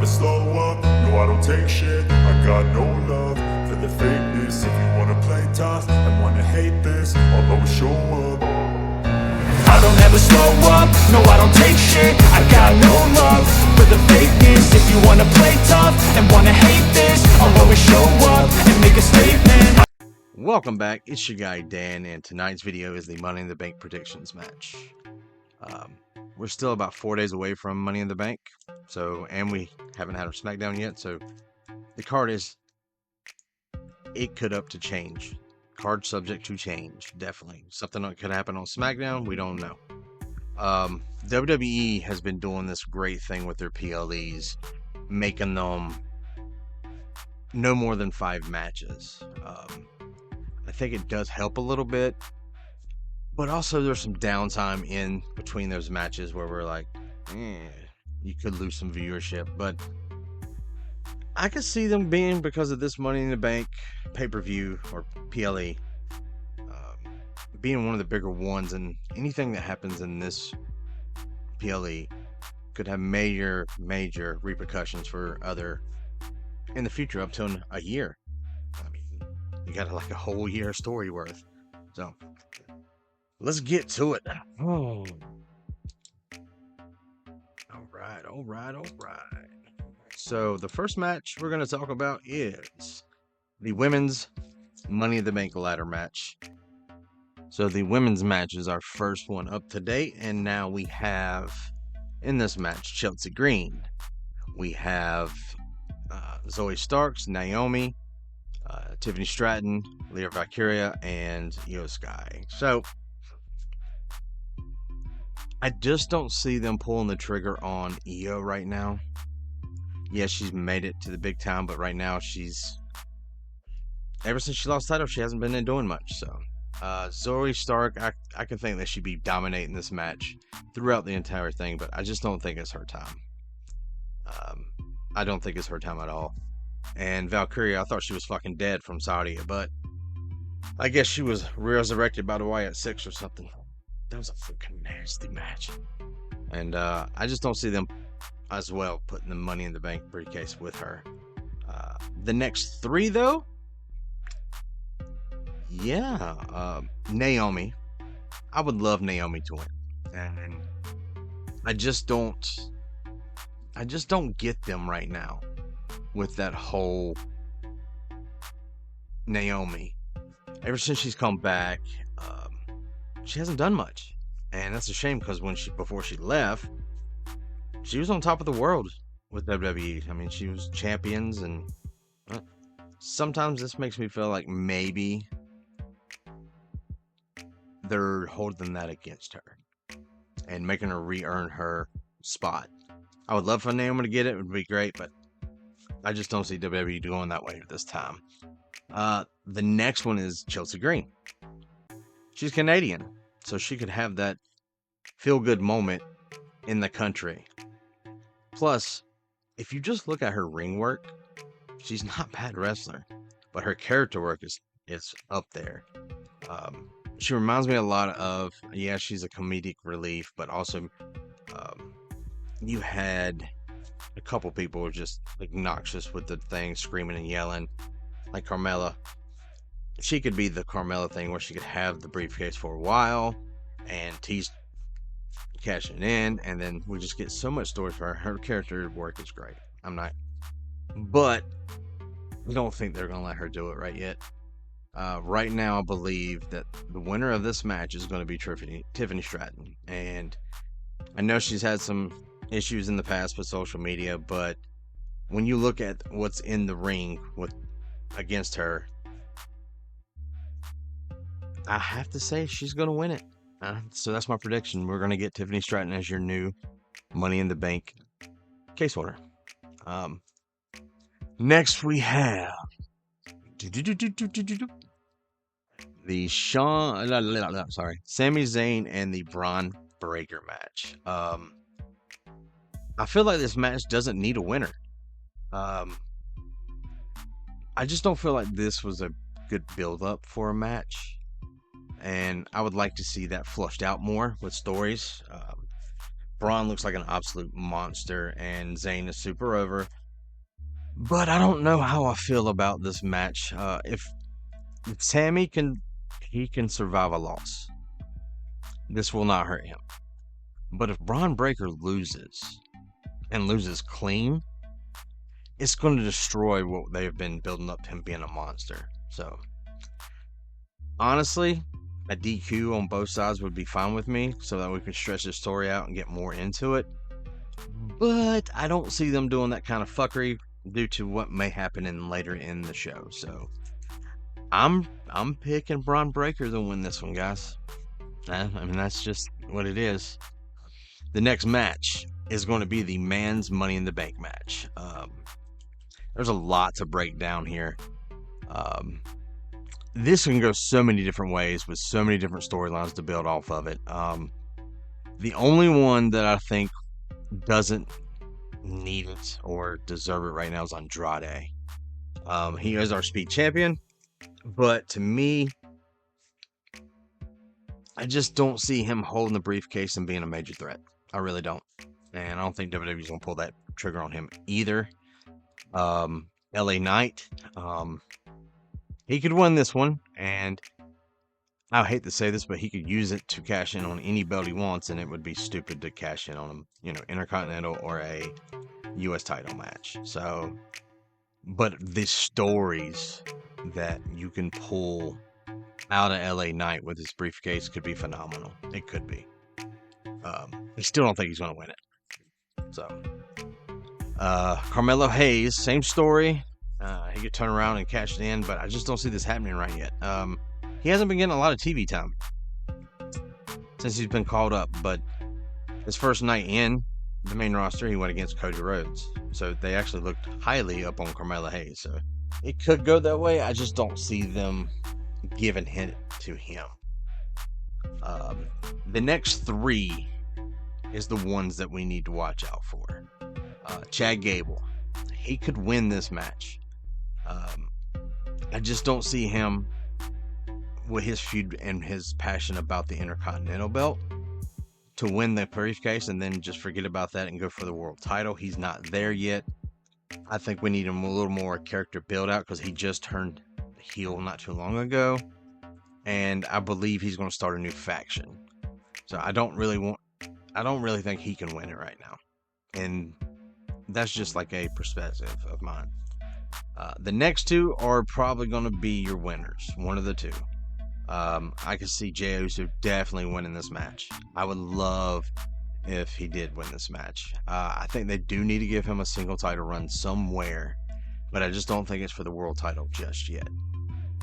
never slow up, no I don't take shit. I got no love for the fakeness. If you wanna play tough and wanna hate this, I'll always show up. I don't ever slow up, no I don't take shit. I got no love for the fakeness. If you wanna play tough and wanna hate this, I'll always show up and make a statement. Welcome back, it's your guy Dan, and tonight's video is the Money in the Bank predictions match. We're still about 4 days away from Money in the Bank, and we haven't had our SmackDown yet, so the card is, it could up to change. Card subject to change, definitely. Something that could happen on SmackDown, we don't know. WWE has been doing this great thing with their PLEs, making them no more than 5 matches. I think it does help a little bit, but also there's some downtime in between those matches where we're like, you could lose some viewership, but I could see them being, because of this Money in the Bank pay-per-view or PLE, being one of the bigger ones, and anything that happens in this PLE could have major repercussions for in the future, up to a year. I mean, you got like a whole year story worth. So let's get to it. Oh. All right. So the first match we're going to talk about is the women's Money in the Bank ladder match. So the women's match is our first one up to date, and now we have in this match Chelsea Green. We have Zoe Starks, Naomi, Tiffany Stratton, Lyra Valkyria, and Io Sky. So I just don't see them pulling the trigger on Io right now. Yes, she's made it to the big time, but right now ever since she lost the title, she hasn't been doing much. So Zoe Stark, I can think that she'd be dominating this match throughout the entire thing, but I just don't think it's her time. I don't think it's her time at all. And Valkyria, I thought she was fucking dead from Saudi, but I guess she was resurrected by the Wyatt 6 or something. That was a fucking nasty match. And I just don't see them as well putting the Money in the Bank briefcase with her. The next 3, though, Naomi. I would love Naomi to win. And I just don't get them right now with that whole Naomi. Ever since she's come back, she hasn't done much, and that's a shame, because before she left, she was on top of the world with WWE. I mean, she was champions, and sometimes this makes me feel like maybe they're holding that against her and making her re-earn her spot. I would love for Naomi to get it. It would be great, but I just don't see WWE going that way this time. The next one is Chelsea Green. She's Canadian, so she could have that feel-good moment in the country. Plus, if you just look at her ring work, she's not a bad wrestler, but her character work is up there. She reminds me a lot of, she's a comedic relief, but also you had a couple people who were just obnoxious with the thing, screaming and yelling, like Carmella. She could be the Carmella thing, where she could have the briefcase for a while and tease cashing in, and then we just get so much story for her. Her character work is great. But I don't think they're going to let her do it right yet. Right now, I believe that the winner of this match is going to be Tiffany Stratton. And I know she's had some issues in the past with social media, but when you look at what's in the ring against her, I have to say she's going to win it. So that's my prediction. We're going to get Tiffany Stratton as your new Money in the Bank case holder. Next we have the Sami Zayn and the Bron Breakker match. I feel like this match doesn't need a winner. I just don't feel like this was a good build up for a match, and I would like to see that flushed out more with stories. Braun looks like an absolute monster, and Zayn is super over. But I don't know how I feel about this match. If Sami can survive a loss, this will not hurt him. But if Braun Breaker loses, and loses clean, it's going to destroy what they've been building up to him being a monster. So, honestly, a DQ on both sides would be fine with me, so that we can stretch the story out and get more into it. But I don't see them doing that kind of fuckery due to what may happen later in the show. So, I'm picking Braun Breaker to win this one, guys. I mean, that's just what it is. The next match is going to be the Man's Money in the Bank match. There's a lot to break down here. This can go so many different ways with so many different storylines to build off of it. The only one that I think doesn't need it or deserve it right now is Andrade. He is our speed champion, but to me, I just don't see him holding the briefcase and being a major threat. I really don't. And I don't think WWE's going to pull that trigger on him either. LA Knight, he could win this one, and I hate to say this, but he could use it to cash in on any belt he wants, and it would be stupid to cash in on him, Intercontinental or a US title match. So, but the stories that you can pull out of LA Knight with his briefcase could be phenomenal. It could be. I still don't think he's going to win it. So, Carmelo Hayes, same story. He could turn around and cash it in, but I just don't see this happening right yet. He hasn't been getting a lot of TV time since he's been called up, but his first night in the main roster, he went against Cody Rhodes. So they actually looked highly up on Carmelo Hayes. So it could go that way. I just don't see them giving it to him. The next three is the ones that we need to watch out for. Chad Gable, he could win this match. I just don't see him with his feud and his passion about the Intercontinental belt to win the briefcase and then just forget about that and go for the world title. He's not there yet. I think we need him a little more character build out because he just turned heel not too long ago, and I believe he's going to start a new faction. So I don't really think he can win it right now, and that's just like a perspective of mine. The next two are probably going to be your winners, one of the two. I could see Jey Uso definitely winning this match. I would love if he did win this match. I think they do need to give him a single title run somewhere, but I just don't think it's for the world title just yet.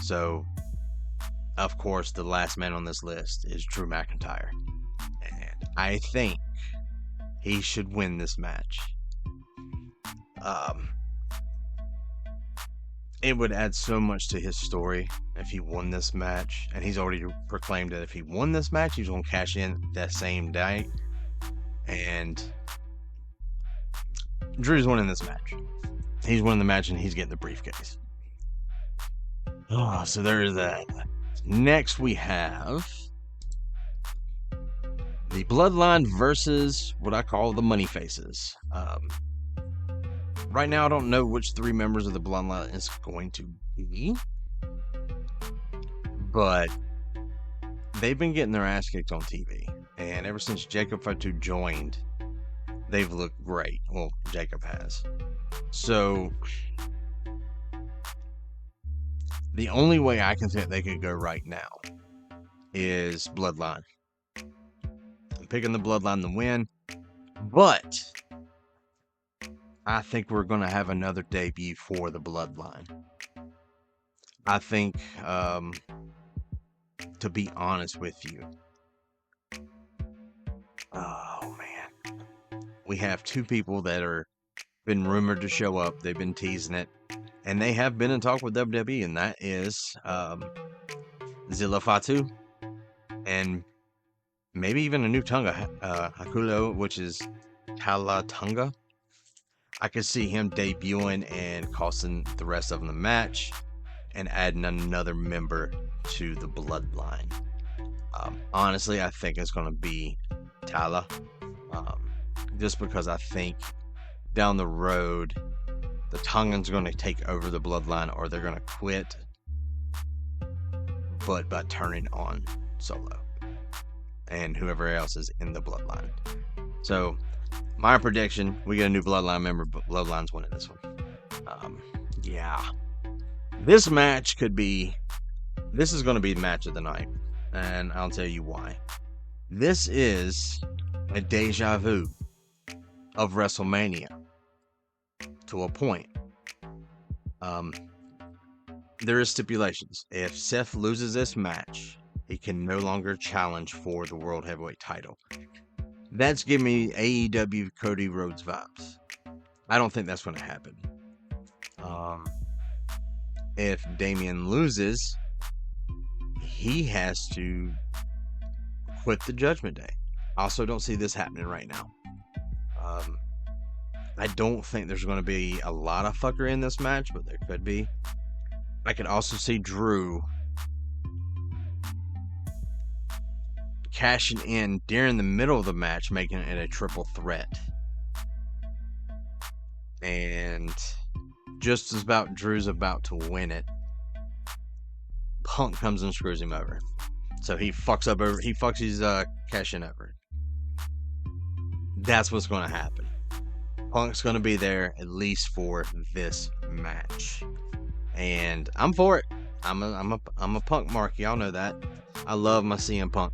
So, of course, the last man on this list is Drew McIntyre, and I think he should win this match. It would add so much to his story if he won this match, and he's already proclaimed that if he won this match, he's going to cash in that same day. And Drew's winning this match. He's winning the match, and he's getting the briefcase. So there is that. Next, we have the Bloodline versus what I call the Money Faces. Right now, I don't know which three members of the Bloodline it's going to be, but they've been getting their ass kicked on TV, and ever since Jacob Fatu joined, they've looked great. Well, Jacob has. So, the only way I can think they could go right now is Bloodline. I'm picking the Bloodline to win, but I think we're going to have another debut for the Bloodline. I think, to be honest with you, oh man, we have two people that are been rumored to show up. They've been teasing it, and they have been in talk with WWE, and that is Zilla Fatu and maybe even a new Tonga, Hakulo, which is Tonga. I could see him debuting and costing the rest of them the match and adding another member to the Bloodline. Honestly, I think it's going to be Tala. just because I think down the road the Tongans are going to take over the Bloodline, or they're going to quit, but by turning on Solo and whoever else is in the Bloodline. So my prediction, we get a new Bloodline member, but Bloodline's winning this one. Yeah, this match could be, this is going to be the match of the night, and I'll tell you why. This is a deja vu of WrestleMania to a point. There is stipulations. If Seth loses this match, he can no longer challenge for the World Heavyweight title. That's giving me AEW Cody Rhodes vibes. I don't think that's going to happen. If Damian loses, he has to quit the Judgment Day. I also don't see this happening right now. I don't think there's going to be a lot of fucker in this match, but there could be. I could also see Drew cashing in during the middle of the match, making it a triple threat. And just as about Drew's about to win it, Punk comes and screws him over. So he fucks his cash in over. That's what's going to happen. Punk's going to be there at least for this match, and I'm for it. I'm a Punk mark. Y'all know that. I love my CM Punk.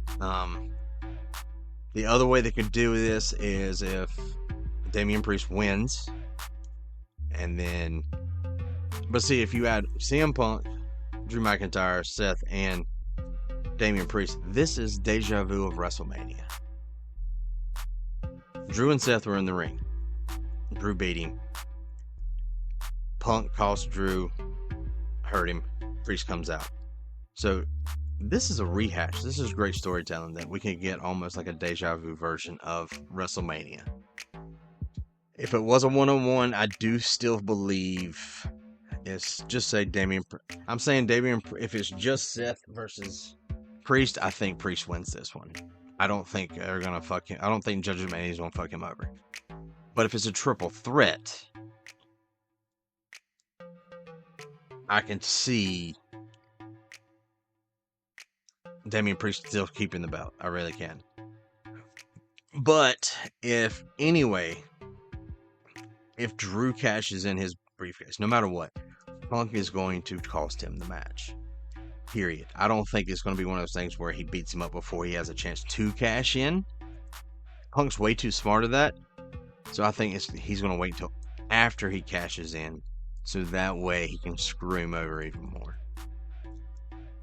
The other way they could do this is if Damian Priest wins, and then, but see, if you add CM Punk, Drew McIntyre, Seth, and Damian Priest, this is deja vu of WrestleMania. Drew and Seth were in the ring. Drew beat him. Punk calls Drew, hurt him. Priest comes out. So this is a rehash. This is great storytelling that we can get almost like a deja vu version of WrestleMania. If it was a one-on-one, I do still believe it's just say Damian. I'm saying Damian. If it's just Seth versus Priest, I think Priest wins this one. I don't think they're gonna fuck him. I don't think Judgment Day is gonna fuck him over. But if it's a triple threat, I can see Damian Priest still keeping the belt. I really can. But if Drew cashes in his briefcase, no matter what, Punk is going to cost him the match. Period. I don't think it's going to be one of those things where he beats him up before he has a chance to cash in. Punk's way too smart of that. So I think he's going to wait till after he cashes in, so that way he can screw him over even more.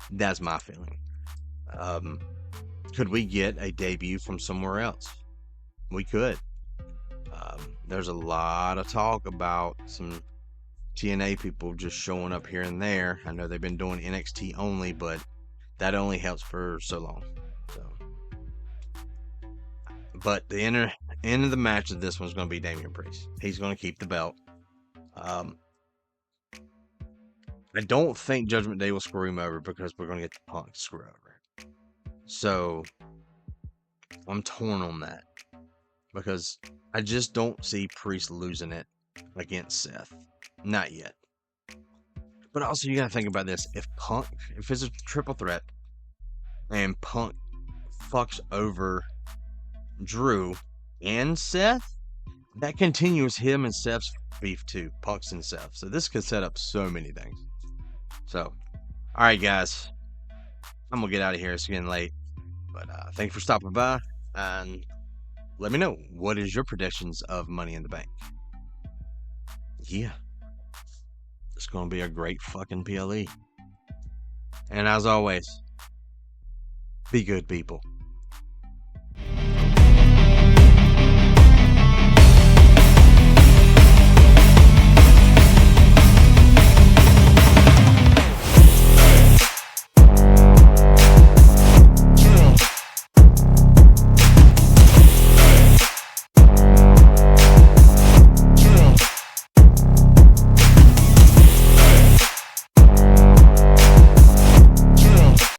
That's my feeling. Could we get a debut from somewhere else? We could. There's a lot of talk about some TNA people just showing up here and there. I know they've been doing NXT only, but that only helps for so long. So, but the end of the match of this one's going to be Damian Priest. He's going to keep the belt. I don't think Judgment Day will screw him over because we're going to get the Punk screw over. So I'm torn on that because I just don't see Priest losing it against Seth. Not yet. But also you got to think about this. If it's a triple threat and Punk fucks over Drew and Seth, that continues him and Seth's beef too. Punk's and Seth. So this could set up so many things. So, alright guys. I'm going to get out of here. It's getting late. But thanks for stopping by. And let me know, what is your predictions of Money in the Bank? Yeah. It's going to be a great fucking PLE. And as always, be good people.